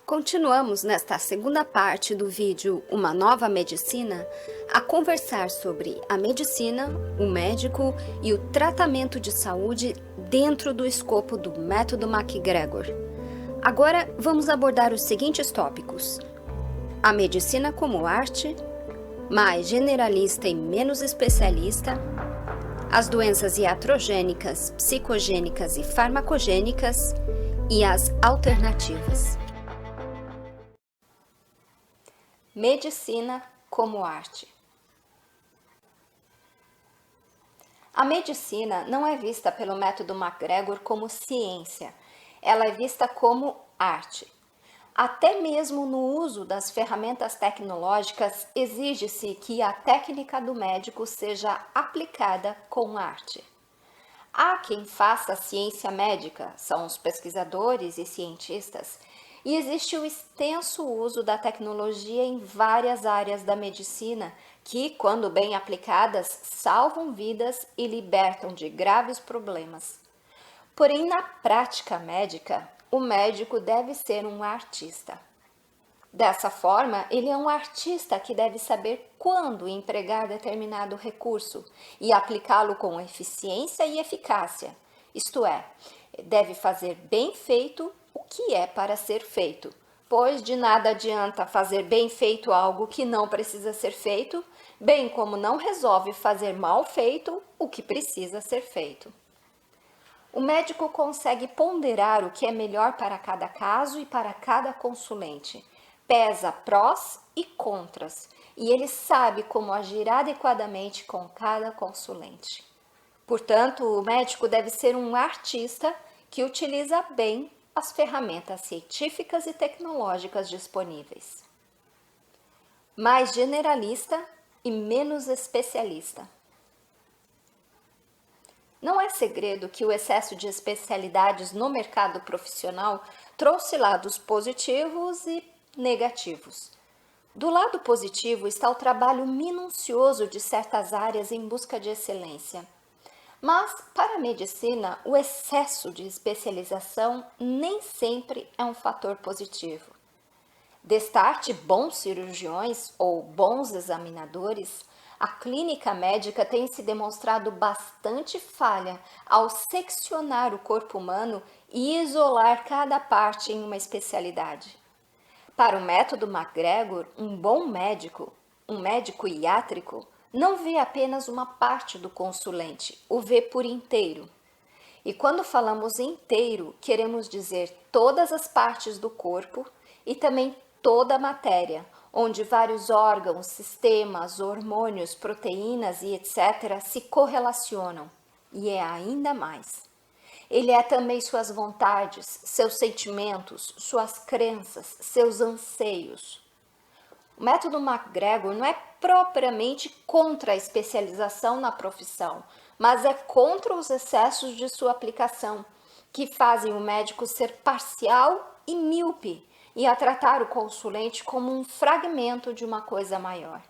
Continuamos nesta segunda parte do vídeo Uma Nova Medicina a conversar sobre a medicina, o médico e o tratamento de saúde dentro do escopo do método MacGregor. Agora vamos abordar os seguintes tópicos: a medicina como arte, mais generalista e menos especialista, as doenças iatrogênicas, psicogênicas e farmacogênicas e as alternativas. Medicina como arte. A medicina não é vista pelo método MacGregor como ciência, ela é vista como arte. Até mesmo no uso das ferramentas tecnológicas, exige-se que a técnica do médico seja aplicada com arte. Há quem faça ciência médica, são os pesquisadores e cientistas, e existe o extenso uso da tecnologia em várias áreas da medicina que, quando bem aplicadas, salvam vidas e libertam de graves problemas. Porém, na prática médica, o médico deve ser um artista. Dessa forma, ele é um artista que deve saber quando empregar determinado recurso e aplicá-lo com eficiência e eficácia, isto é, deve fazer bem feito o que é para ser feito, pois de nada adianta fazer bem feito algo que não precisa ser feito, bem como não resolve fazer mal feito o que precisa ser feito. O médico consegue ponderar o que é melhor para cada caso e para cada consulente, pesa prós e contras, e ele sabe como agir adequadamente com cada consulente. Portanto, o médico deve ser um artista que utiliza bem as ferramentas científicas e tecnológicas disponíveis. Mais generalista e menos especialista. Não é segredo que o excesso de especialidades no mercado profissional trouxe lados positivos e negativos. Do lado positivo está o trabalho minucioso de certas áreas em busca de excelência. Mas, para a medicina, o excesso de especialização nem sempre é um fator positivo. Destarte bons cirurgiões ou bons examinadores, a clínica médica tem se demonstrado bastante falha ao seccionar o corpo humano e isolar cada parte em uma especialidade. Para o método MacGregor, um bom médico, um médico iátrico, não vê apenas uma parte do consulente, o vê por inteiro. E quando falamos inteiro, queremos dizer todas as partes do corpo e também toda a matéria, onde vários órgãos, sistemas, hormônios, proteínas e etc. se correlacionam. E é ainda mais. Ele é também suas vontades, seus sentimentos, suas crenças, seus anseios. O método MacGregor não é propriamente contra a especialização na profissão, mas é contra os excessos de sua aplicação, que fazem o médico ser parcial e míope e a tratar o consulente como um fragmento de uma coisa maior.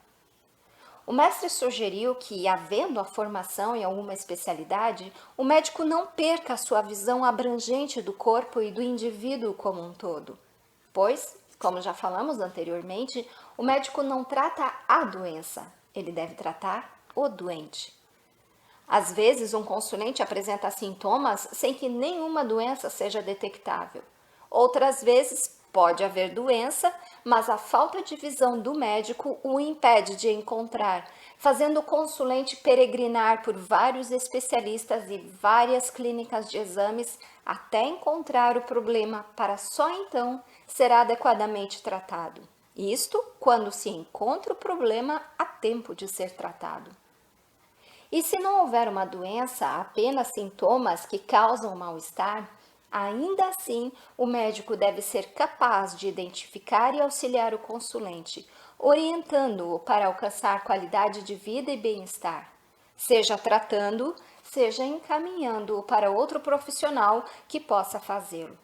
O mestre sugeriu que, havendo a formação em alguma especialidade, o médico não perca a sua visão abrangente do corpo e do indivíduo como um todo, pois, como já falamos anteriormente, o médico não trata a doença, ele deve tratar o doente. Às vezes, um consulente apresenta sintomas sem que nenhuma doença seja detectável. Outras vezes, pode haver doença, mas a falta de visão do médico o impede de encontrar, fazendo o consulente peregrinar por vários especialistas e várias clínicas de exames até encontrar o problema para só então ser adequadamente tratado. Isto quando se encontra o problema a tempo de ser tratado. E se não houver uma doença, apenas sintomas que causam mal-estar, ainda assim o médico deve ser capaz de identificar e auxiliar o consulente, orientando-o para alcançar qualidade de vida e bem-estar, seja tratando, seja encaminhando-o para outro profissional que possa fazê-lo.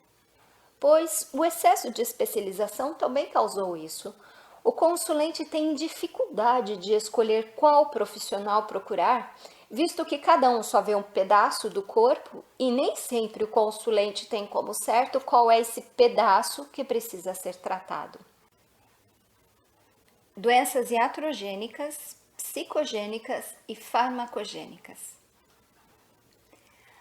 Pois o excesso de especialização também causou isso. O consulente tem dificuldade de escolher qual profissional procurar visto que cada um só vê um pedaço do corpo e nem sempre o consulente tem como certo qual é esse pedaço que precisa ser tratado. Doenças iatrogênicas, psicogênicas e farmacogênicas.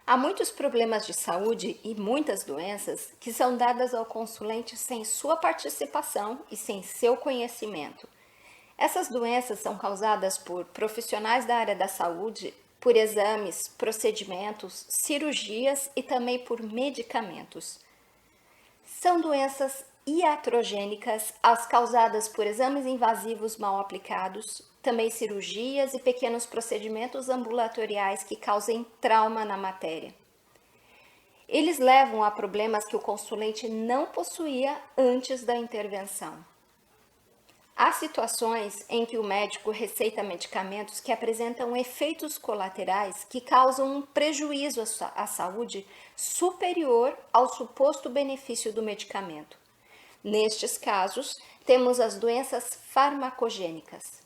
Há muitos problemas de saúde e muitas doenças que são dadas ao consulente sem sua participação e sem seu conhecimento. Essas doenças são causadas por profissionais da área da saúde, por exames, procedimentos, cirurgias e também por medicamentos. São doenças iatrogênicas, as causadas por exames invasivos mal aplicados, também cirurgias e pequenos procedimentos ambulatoriais que causem trauma na matéria. Eles levam a problemas que o consulente não possuía antes da intervenção. Há situações em que o médico receita medicamentos que apresentam efeitos colaterais que causam um prejuízo à saúde superior ao suposto benefício do medicamento. Nestes casos, temos as doenças farmacogênicas.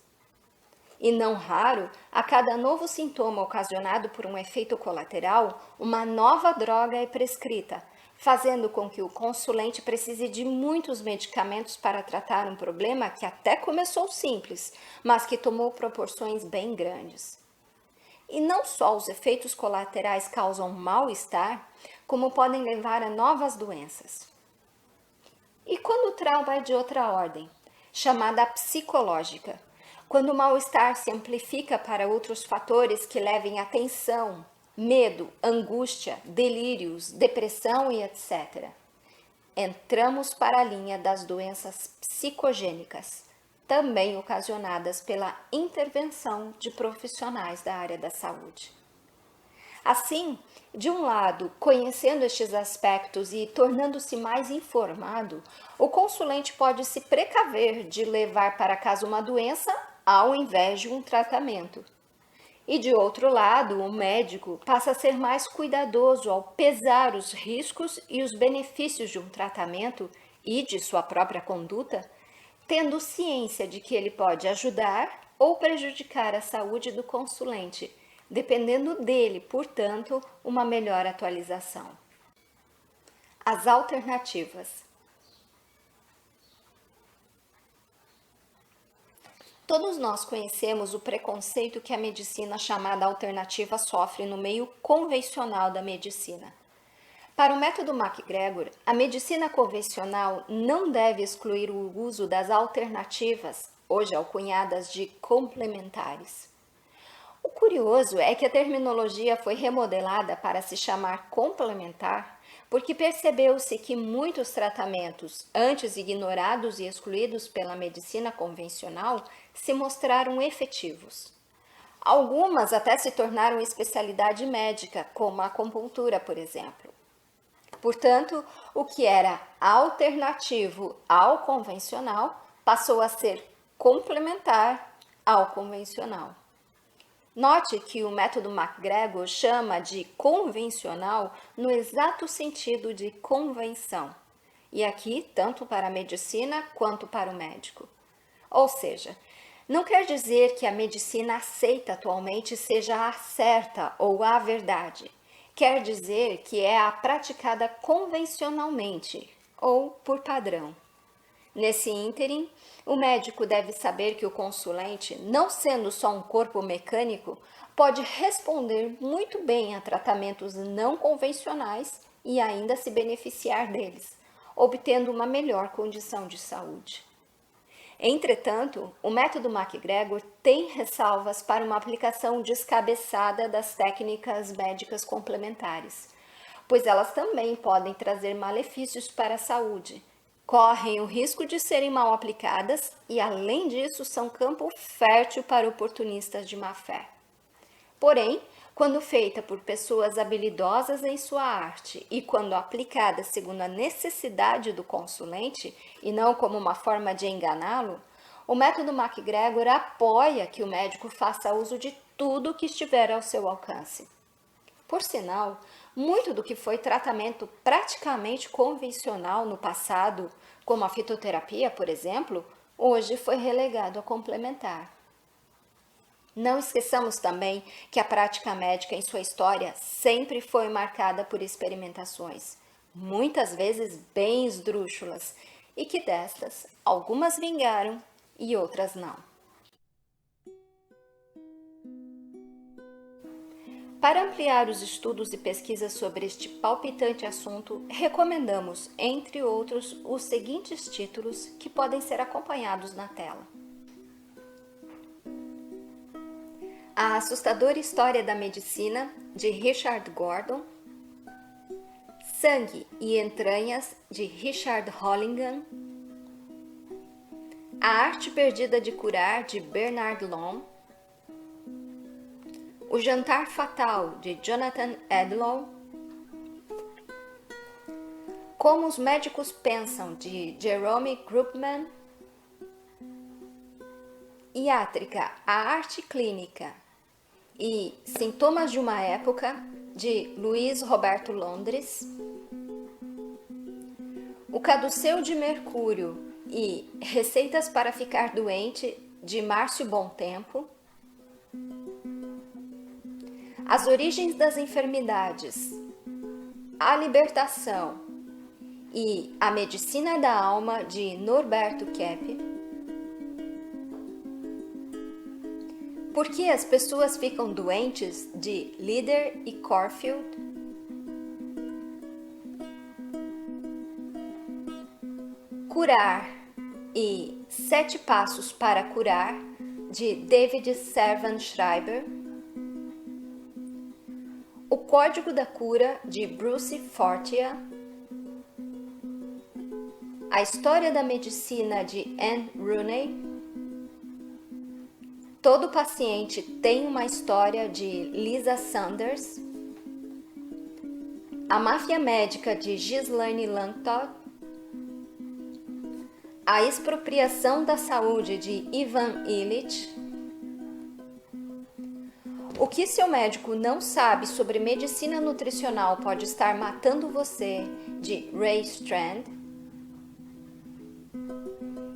E não raro, a cada novo sintoma ocasionado por um efeito colateral, uma nova droga é prescrita, fazendo com que o consulente precise de muitos medicamentos para tratar um problema que até começou simples, mas que tomou proporções bem grandes. E não só os efeitos colaterais causam mal-estar, como podem levar a novas doenças. E quando o trauma é de outra ordem, chamada psicológica, quando o mal-estar se amplifica para outros fatores que levem a tensão, medo, angústia, delírios, depressão e etc. Entramos para a linha das doenças psicogênicas, também ocasionadas pela intervenção de profissionais da área da saúde. Assim, de um lado, conhecendo estes aspectos e tornando-se mais informado, o consulente pode se precaver de levar para casa uma doença ao invés de um tratamento. E de outro lado, o médico passa a ser mais cuidadoso ao pesar os riscos e os benefícios de um tratamento e de sua própria conduta, tendo ciência de que ele pode ajudar ou prejudicar a saúde do consulente, dependendo dele, portanto, uma melhor atualização. As alternativas. Todos nós conhecemos o preconceito que a medicina chamada alternativa sofre no meio convencional da medicina. Para o método MacGregor, a medicina convencional não deve excluir o uso das alternativas, hoje alcunhadas de complementares. O curioso é que a terminologia foi remodelada para se chamar complementar, porque percebeu-se que muitos tratamentos, antes ignorados e excluídos pela medicina convencional, se mostraram efetivos. Algumas até se tornaram especialidade médica, como a acupuntura, por exemplo. Portanto, o que era alternativo ao convencional passou a ser complementar ao convencional. Note que o método MacGregor chama de convencional no exato sentido de convenção, e aqui tanto para a medicina quanto para o médico. Ou seja, não quer dizer que a medicina aceita atualmente seja a certa ou a verdade. Quer dizer que é a praticada convencionalmente ou por padrão. Nesse ínterim, o médico deve saber que o consulente, não sendo só um corpo mecânico, pode responder muito bem a tratamentos não convencionais e ainda se beneficiar deles, obtendo uma melhor condição de saúde. Entretanto, o método MacGregor tem ressalvas para uma aplicação descabeçada das técnicas médicas complementares, pois elas também podem trazer malefícios para a saúde, correm o risco de serem mal aplicadas e, além disso, são campo fértil para oportunistas de má fé. Porém, quando feita por pessoas habilidosas em sua arte e quando aplicada segundo a necessidade do consulente e não como uma forma de enganá-lo, o método MacGregor apoia que o médico faça uso de tudo que estiver ao seu alcance. Por sinal, muito do que foi tratamento praticamente convencional no passado, como a fitoterapia, por exemplo, hoje foi relegado a complementar. Não esqueçamos também que a prática médica em sua história sempre foi marcada por experimentações, muitas vezes bem esdrúxulas, e que destas, algumas vingaram e outras não. Para ampliar os estudos e pesquisas sobre este palpitante assunto, recomendamos, entre outros, os seguintes títulos que podem ser acompanhados na tela. A Assustadora História da Medicina, de Richard Gordon. Sangue e Entranhas, de Richard Hollingham. A Arte Perdida de Curar, de Bernard Long. O Jantar Fatal, de Jonathan Edlow. Como os Médicos Pensam, de Jerome Krupman. Iátrica, a Arte Clínica e Sintomas de uma Época, de Luiz Roberto Londres. O Caduceu de Mercúrio e Receitas para Ficar Doente, de Márcio Bontempo. As Origens das Enfermidades, A Libertação e A Medicina da Alma, de Norberto Keppe. Por que as pessoas ficam doentes, de Lieder e Corfield. Curar e 7 Passos para Curar, de David Servan Schreiber. O Código da Cura, de Bruce Fortier. A História da Medicina, de Anne Rooney. Todo Paciente Tem uma História, de Lisa Sanders. A Máfia Médica, de Ghislaine Langtodt. A Expropriação da Saúde, de Ivan Illich. O que seu médico não sabe sobre medicina nutricional pode estar matando você, de Ray Strand.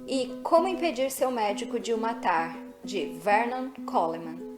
E Como Impedir Seu Médico de o Matar, de Vernon Coleman.